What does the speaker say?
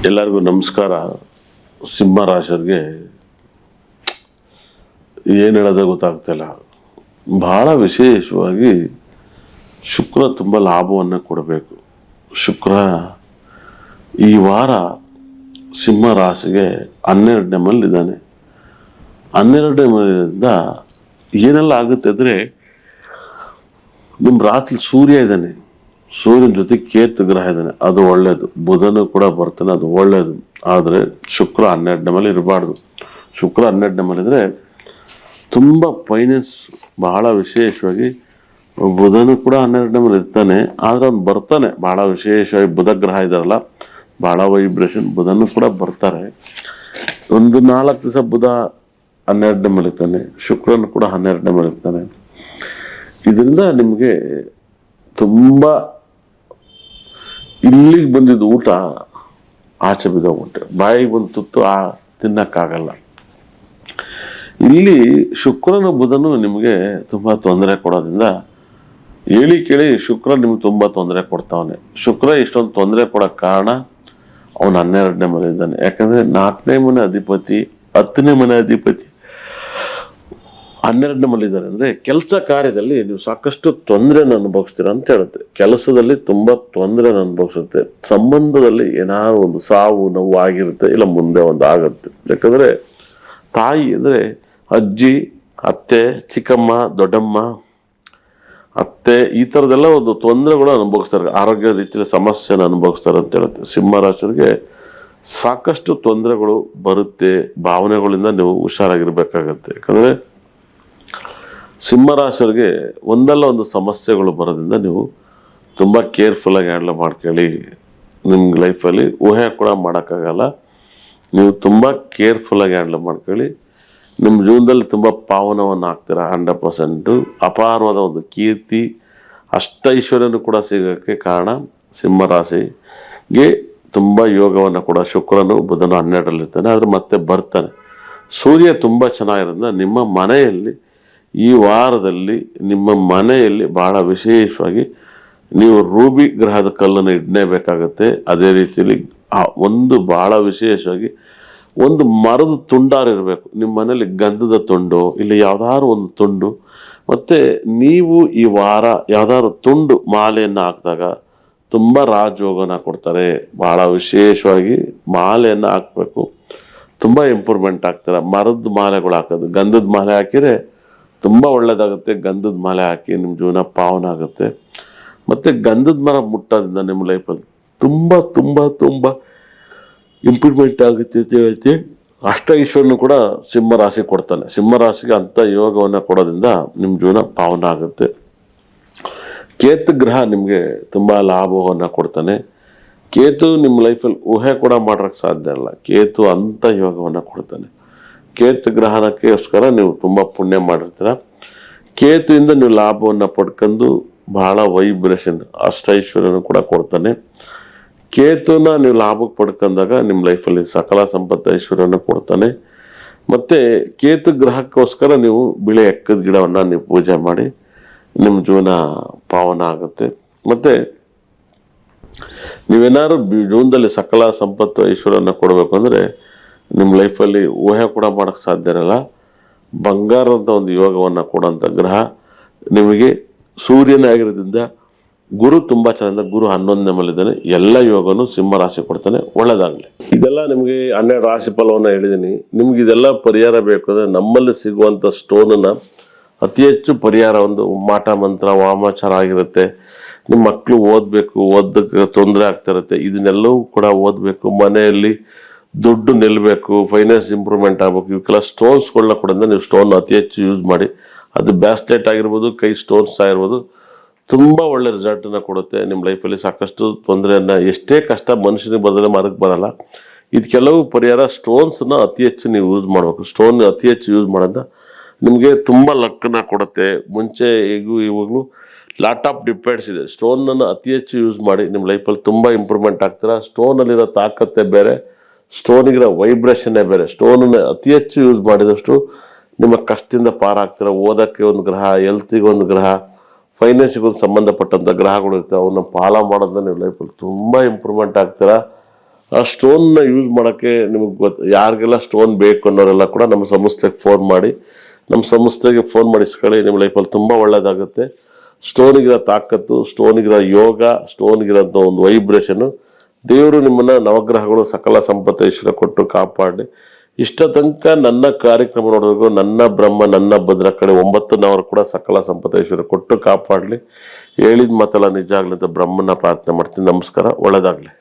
ಎಲ್ಲರಿಗೂ ನಮಸ್ಕಾರ. ಸಿಂಹ ರಾಶಿಯವರಿಗೆ ಏನು ಹೇಳೋದು ಗೊತ್ತಾಗ್ತಿಲ್ಲ. ಬಹಳ ವಿಶೇಷವಾಗಿ ಶುಕ್ರ ತುಂಬ ಲಾಭವನ್ನು ಕೊಡಬೇಕು. ಶುಕ್ರ ಈ ವಾರ ಸಿಂಹ ರಾಶಿಗೆ 12ನೇ ಮನೆಯಲ್ಲಿದ್ದಾನೆ. 12ನೇ ಮನೆಯಿಂದ ಏನೆಲ್ಲ ಆಗುತ್ತೆ ಅಂದರೆ, ನಿಮ್ಮ ರಾತ್ರಿ ಸೂರ್ಯ ಇದ್ದಾನೆ, ಸೂರ್ಯನ ಜೊತೆ ಕೇತು ಗ್ರಹ ಇದ್ದಾನೆ, ಅದು ಒಳ್ಳೇದು. ಬುಧನು ಕೂಡ ಬರ್ತಾನೆ, ಅದು ಒಳ್ಳೇದು. ಆದರೆ ಶುಕ್ರ 12ನೇ ಮನೆ ಇರಬಾರ್ದು. ಶುಕ್ರ 12ನೇ ಮನೆ ಇದ್ರೆ ತುಂಬ ಫೈನಾನ್ಸ್ ಬಹಳ ವಿಶೇಷವಾಗಿ. ಬುಧನು ಕೂಡ 12ನೇ ಮನೆ ಇರ್ತಾನೆ, ಆದರೆ ಅವ್ನು ಬರ್ತಾನೆ. ಬಹಳ ವಿಶೇಷವಾಗಿ ಬುಧ ಗ್ರಹ ಇದಾರಲ್ಲ, ಬಹಳ ವೈಬ್ರೇಷನ್. ಬುಧನು ಕೂಡ ಬರ್ತಾರೆ. ಒಂದು 4 ದಿವಸ ಬುಧ 12ನೇ ಮನೆ ಇರ್ತಾನೆ, ಶುಕ್ರನು ಕೂಡ 12ನೇ ಮನೆ ಇರ್ತಾನೆ. ಇದರಿಂದ ನಿಮಗೆ ತುಂಬ ಇಲ್ಲಿಗೆ ಬಂದಿದ್ದು ಊಟ ಆಚೆ ಬಿದ್ದೋಗ್ಬಿಟ್ಟೆ, ಬಾಯಿಗೆ ಬಂದು ತುತ್ತು ತಿನ್ನಕ್ಕಾಗಲ್ಲ. ಇಲ್ಲಿ ಶುಕ್ರನ ಬುಧನು ನಿಮಗೆ ತುಂಬ ತೊಂದರೆ ಕೊಡೋದ್ರಿಂದ ಹೇಳಿ ಕೇಳಿ ಶುಕ್ರ ನಿಮ್ಗೆ ತುಂಬ ತೊಂದರೆ ಕೊಡ್ತಾವನೆ. ಶುಕ್ರ ಇಷ್ಟೊಂದು ತೊಂದರೆ ಕೊಡೋಕ್ಕೆ ಕಾರಣ ಅವನು 12ನೇ ಮನೆ ಇದ್ದಾನೆ. ಯಾಕಂದ್ರೆ 4ನೇ ಮನೆ ಅಧಿಪತಿ, 10ನೇ ಮನೆ ಅಧಿಪತಿ 12ನೇ ಮನೆ ಇದ್ದಾರೆ. ಅಂದ್ರೆ ಕೆಲಸ ಕಾರ್ಯದಲ್ಲಿ ನೀವು ಸಾಕಷ್ಟು ತೊಂದರೆನ ಅನುಭವಿಸ್ತೀರ ಅಂತ ಹೇಳುತ್ತೆ. ಕೆಲಸದಲ್ಲಿ ತುಂಬಾ ತೊಂದರೆನ ಅನುಭವಿಸುತ್ತೆ. ಸಂಬಂಧದಲ್ಲಿ ಏನಾದ್ರು ಒಂದು ಸಾವು ನೋವು ಆಗಿರುತ್ತೆ, ಇಲ್ಲ ಮುಂದೆ ಒಂದು ಆಗುತ್ತೆ. ಯಾಕಂದ್ರೆ ತಾಯಿ ಅಂದ್ರೆ ಅಜ್ಜಿ, ಅತ್ತೆ, ಚಿಕ್ಕಮ್ಮ, ದೊಡ್ಡಮ್ಮ, ಅತ್ತೆ, ಈ ಥರದೆಲ್ಲ ಒಂದು ತೊಂದರೆಗಳು ಅನುಭವಿಸ್ತಾರೆ. ಆರೋಗ್ಯ ರೀತಿಯಲ್ಲಿ ಸಮಸ್ಯೆನ ಅನುಭವಿಸ್ತಾರೆ ಅಂತ ಹೇಳುತ್ತೆ. ಸಿಂಹ ರಾಶಿಯವರಿಗೆ ಸಾಕಷ್ಟು ತೊಂದರೆಗಳು ಬರುತ್ತೆ. ಭಾವನೆಗಳಿಂದ ನೀವು ಹುಷಾರಾಗಿರ್ಬೇಕಾಗತ್ತೆ. ಯಾಕಂದ್ರೆ ಸಿಂಹ ರಾಶಿಯವರಿಗೆ ಒಂದಲ್ಲ ಒಂದು ಸಮಸ್ಯೆಗಳು ಬರೋದ್ರಿಂದ ನೀವು ತುಂಬ ಕೇರ್ಫುಲ್ಲಾಗಿ ಹ್ಯಾಂಡಲ್ ಮಾಡ್ಕೊಳ್ಳಿ. ನಿಮ್ಮ ಲೈಫಲ್ಲಿ ಊಹೆ ಕೂಡ ಮಾಡೋಕ್ಕಾಗಲ್ಲ. ನೀವು ತುಂಬ ಕೇರ್ಫುಲ್ಲಾಗಿ ಹ್ಯಾಂಡಲ್ ಮಾಡ್ಕೊಳ್ಳಿ. ನಿಮ್ಮ ಜೀವನದಲ್ಲಿ ತುಂಬ ಪಾವನವನ್ನು ಆಗ್ತೀರ 100%. ಅಪಾರವಾದ ಒಂದು ಕೀರ್ತಿ, ಅಷ್ಟೈಶ್ವರ್ಯನೂ ಕೂಡ ಸಿಗೋಕ್ಕೆ ಕಾರಣ ಸಿಂಹ ರಾಶಿಗೆ ತುಂಬ ಯೋಗವನ್ನು ಕೂಡ. ಶುಕ್ರನು ಬುಧನು 12ರಲ್ಲಿರ್ತಾನೆ, ಆದರೆ ಮತ್ತೆ ಬರ್ತಾನೆ. ಸೂರ್ಯ ತುಂಬ ಚೆನ್ನಾಗಿರೋದ್ರಿಂದ ನಿಮ್ಮ ಮನೆಯಲ್ಲಿ ಈ ವಾರದಲ್ಲಿ ನಿಮ್ಮ ಮನೆಯಲ್ಲಿ ಬಹಳ ವಿಶೇಷವಾಗಿ ನೀವು ರೂಬಿ ಗ್ರಹದ ಕಲ್ಲನ್ನು ಇಡಲೇಬೇಕಾಗತ್ತೆ. ಅದೇ ರೀತಿಯಲ್ಲಿ ಒಂದು ಬಹಳ ವಿಶೇಷವಾಗಿ ಒಂದು ಮರದ ತುಂಡಾರಿರಬೇಕು ನಿಮ್ಮ ಮನೇಲಿ. ಗಂಧದ ತುಂಡು ಇಲ್ಲ ಯಾವ್ದಾದ್ರು ಒಂದು ತುಂಡು. ಮತ್ತೆ ನೀವು ಈ ವಾರ ಯಾವ್ದಾದ್ರು ತುಂಡು ಮಾಲೆಯನ್ನು ಹಾಕಿದಾಗ ತುಂಬ ರಾಜಯೋಗನ ಕೊಡ್ತಾರೆ. ಬಹಳ ವಿಶೇಷವಾಗಿ ಮಾಲೆಯನ್ನು ಹಾಕಬೇಕು, ತುಂಬ ಇಂಪ್ರೂವ್ಮೆಂಟ್ ಆಗ್ತಾರೆ. ಮರದ ಮಾಲೆಗಳು ಹಾಕೋದು, ಗಂಧದ ಮಾಲೆ ಹಾಕಿದ್ರೆ ತುಂಬ ಒಳ್ಳೇದಾಗುತ್ತೆ. ಗಂಧದ ಮಾಲೆ ಹಾಕಿ ನಿಮ್ಮ ಜೀವನ ಪಾವನ ಆಗುತ್ತೆ. ಮತ್ತು ಗಂಧದ ಮರ ಮುಟ್ಟೋದ್ರಿಂದ ನಿಮ್ಮ ಲೈಫಲ್ಲಿ ತುಂಬ ತುಂಬ ತುಂಬ ಇಂಪ್ರೂವ್ಮೆಂಟ್ ಆಗುತ್ತೆ ಅಂತ ಹೇಳುತ್ತೆ. ಅಷ್ಟೈಶ್ವರ್ಯನು ಕೂಡ ಸಿಂಹ ರಾಶಿ ಕೊಡ್ತಾನೆ. ಸಿಂಹ ರಾಶಿಗೆ ಅಂಥ ಯೋಗವನ್ನು ಕೊಡೋದ್ರಿಂದ ನಿಮ್ಮ ಜೀವನ ಪಾವನ ಆಗುತ್ತೆ. ಕೇತು ಗ್ರಹ ನಿಮಗೆ ತುಂಬ ಲಾಭವನ್ನು ಕೊಡ್ತಾನೆ. ಕೇತು ನಿಮ್ಮ ಲೈಫಲ್ಲಿ ಊಹೆ ಕೂಡ ಮಾಡೋಕ್ಕೆ ಸಾಧ್ಯ ಇಲ್ಲ. ಕೇತು ಅಂಥ ಯೋಗವನ್ನು ಕೊಡ್ತಾನೆ. ಕೇತು ಗ್ರಹಣಕ್ಕೋಸ್ಕರ ನೀವು ತುಂಬ ಪುಣ್ಯ ಮಾಡಿರ್ತೀರ. ಕೇತುವಿಂದ ನೀವು ಲಾಭವನ್ನು ಪಡ್ಕೊಂಡು ಬಹಳ ವೈಬ್ರೇಷನ್, ಅಷ್ಟೈಶ್ವರ್ಯನು ಕೂಡ ಕೊಡ್ತಾನೆ. ಕೇತುನ ನೀವು ಲಾಭಕ್ಕೆ ಪಡ್ಕೊಂಡಾಗ ನಿಮ್ಮ ಲೈಫಲ್ಲಿ ಸಕಲ ಸಂಪತ್ತು ಐಶ್ವರ್ಯನ ಕೊಡ್ತಾನೆ. ಮತ್ತೆ ಕೇತು ಗ್ರಹಕ್ಕೋಸ್ಕರ ನೀವು ಬಿಳಿ ಎಕ್ಕದ ಗಿಡವನ್ನು ನೀವು ಪೂಜೆ ಮಾಡಿ ನಿಮ್ಮ ಜೀವನ ಪಾವನ ಆಗುತ್ತೆ. ಮತ್ತೆ ನೀವೇನಾದ್ರು ಜೀವನದಲ್ಲಿ ಸಕಲ ಸಂಪತ್ತು ಐಶ್ವರ್ಯನ ಕೊಡಬೇಕು ಅಂದರೆ ನಿಮ್ಮ ಲೈಫಲ್ಲಿ ಊಹೆ ಕೂಡ ಮಾಡೋಕ್ಕೆ ಸಾಧ್ಯ ಇರಲ್ಲ. ಬಂಗಾರದ ಒಂದು ಯೋಗವನ್ನು ಕೊಡೋಂಥ ಗ್ರಹ ನಿಮಗೆ ಸೂರ್ಯನೇ ಆಗಿರೋದ್ರಿಂದ ಗುರು ತುಂಬ ಚೆನ್ನಾಗಿದೆ. ಗುರು 11ನೇ ಮನೆಯಲ್ಲಿದ್ದಾನೆ. ಎಲ್ಲ ಯೋಗನು ಸಿಂಹ ರಾಶಿ ಕೊಡ್ತಾನೆ. ಒಳ್ಳೇದಾಗಲಿ. ಇದೆಲ್ಲ ನಿಮಗೆ 12 ರಾಶಿ ಫಲವನ್ನು ಹೇಳಿದ್ದೀನಿ. ನಿಮ್ಗೆ ಇದೆಲ್ಲ ಪರಿಹಾರ ಬೇಕು ಅಂದರೆ ನಮ್ಮಲ್ಲಿ ಸಿಗುವಂಥ ಸ್ಟೋನನ್ನು ಅತಿ ಹೆಚ್ಚು ಪರಿಹಾರ ಒಂದು ಮಾಟ ಮಂತ್ರ ವಾಮಾಚಾರ ಆಗಿರುತ್ತೆ. ನಿಮ್ಮ ಮಕ್ಕಳು ಓದಬೇಕು, ಓದಕ್ಕೆ ತೊಂದರೆ ಆಗ್ತಾ ಇರುತ್ತೆ, ಇದನ್ನೆಲ್ಲವೂ ಕೂಡ ಓದಬೇಕು. ಮನೆಯಲ್ಲಿ ದುಡ್ಡು ನಿಲ್ಲಬೇಕು, ಫೈನಾನ್ಸ್ ಇಂಪ್ರೂವ್ಮೆಂಟ್ ಆಗಬೇಕು. ಇವಕ್ಕೆಲ್ಲ ಸ್ಟೋನ್ಸ್ಗಳನ್ನ ಕೊಡೋದ್ರಿಂದ ನೀವು ಸ್ಟೋನ್ ಅತಿ ಹೆಚ್ಚು ಯೂಸ್ ಮಾಡಿ. ಅದು ಬ್ಯಾಸ್ಲೆಟ್ ಆಗಿರ್ಬೋದು, ಕೈ ಸ್ಟೋನ್ಸ್ ಆಗಿರ್ಬೋದು, ತುಂಬ ಒಳ್ಳೆ ರಿಸಲ್ಟನ್ನು ಕೊಡುತ್ತೆ. ನಿಮ್ಮ ಲೈಫಲ್ಲಿ ಸಾಕಷ್ಟು ತೊಂದರೆಯನ್ನು, ಎಷ್ಟೇ ಕಷ್ಟ ಮನುಷ್ಯನಿಗೆ ಬದಲೇ ಮಾರಕ್ಕೆ ಬರಲ್ಲ. ಇದು ಕೆಲವು ಪರಿಹಾರ. ಸ್ಟೋನ್ಸನ್ನ ಅತಿ ಹೆಚ್ಚು ನೀವು ಯೂಸ್ ಮಾಡಬೇಕು. ಸ್ಟೋನ್ ಅತಿ ಹೆಚ್ಚು ಯೂಸ್ ಮಾಡೋದ್ರಿಂದ ನಿಮಗೆ ತುಂಬ ಲಕ್ಕನ್ನು ಕೊಡುತ್ತೆ. ಮುಂಚೆ ಇವಾಗಲೂ ಲಾಟ್ ಆಫ್ ಡಿಪೆಂಡ್ಸ್ ಇದೆ. ಸ್ಟೋನನ್ನು ಅತಿ ಹೆಚ್ಚು ಯೂಸ್ ಮಾಡಿ ನಿಮ್ಮ ಲೈಫಲ್ಲಿ ತುಂಬ ಇಂಪ್ರೂವ್ಮೆಂಟ್ ಆಗ್ತೀರಾ. ಸ್ಟೋನಲ್ಲಿರೋ ತಾಕತ್ತೇ ಬೇರೆ, ಸ್ಟೋನಿಗಿರೋ ವೈಬ್ರೇಷನ್ನೇ ಬೇರೆ. ಸ್ಟೋನನ್ನು ಅತಿ ಹೆಚ್ಚು ಯೂಸ್ ಮಾಡಿದಷ್ಟು ನಿಮ್ಮ ಕಷ್ಟದಿಂದ ಪಾರಾಗ್ತೀರ. ಓದೋಕ್ಕೆ ಒಂದು ಗ್ರಹ, ಹೆಲ್ತಿಗೆ ಒಂದು ಗ್ರಹ, ಫೈನಾನ್ಸಿಗೆ ಒಂದು ಸಂಬಂಧಪಟ್ಟಂಥ ಗ್ರಹಗಳು ಇರ್ತವೆ. ಅವನ್ನ ಫಾಲೋ ಮಾಡೋದ್ರಿಂದ ನಿಮ್ಮ ಲೈಫಲ್ಲಿ ತುಂಬ ಇಂಪ್ರೂವ್ಮೆಂಟ್ ಆಗ್ತೀರಾ. ಆ ಸ್ಟೋನ್ನ ಯೂಸ್ ಮಾಡೋಕ್ಕೆ ನಿಮಗೆ ಯಾರಿಗೆಲ್ಲ ಸ್ಟೋನ್ ಬೇಕು ಅನ್ನೋರೆಲ್ಲ ಕೂಡ ನಮ್ಮ ಸಂಸ್ಥೆಗೆ ಫೋನ್ ಮಾಡಿ, ನಮ್ಮ ಸಂಸ್ಥೆಗೆ ಫೋನ್ ಮಾಡಿಸ್ಕೊಳ್ಳಿ. ನಿಮ್ಮ ಲೈಫಲ್ಲಿ ತುಂಬ ಒಳ್ಳೆಯದಾಗುತ್ತೆ. ಸ್ಟೋನಿಗಿರೋ ತಾಕತ್ತು, ಸ್ಟೋನಿಗಿರೋ ಯೋಗ, ಸ್ಟೋನಿಗಿರೋಂಥ ಒಂದು ವೈಬ್ರೇಷನು, ದೇವರು ನಿಮ್ಮನ್ನು ನವಗ್ರಹಗಳು ಸಕಲ ಸಂಪತ್ತು ಐಶ್ವರ್ಯ ಕೊಟ್ಟು ಕಾಪಾಡಿ. ಇಷ್ಟ ತನಕ ನನ್ನ ಕಾರ್ಯಕ್ರಮ ನೋಡೋದು ನನ್ನ ಬ್ರಹ್ಮ ನನ್ನ ಭದ್ರ ಕಡೆ 9 ಕೂಡ ಸಕಲ ಸಂಪತ್ತು ಐಶ್ವರ್ಯ ಕೊಟ್ಟು ಕಾಪಾಡಲಿ. ಹೇಳಿದ ಮಾತೆಲ್ಲ ನಿಜ ಆಗಲಿ ಅಂತ ಬ್ರಹ್ಮನ ಪ್ರಾರ್ಥನೆ ಮಾಡ್ತೀನಿ. ನಮಸ್ಕಾರ, ಒಳ್ಳೆಯದಾಗಲಿ.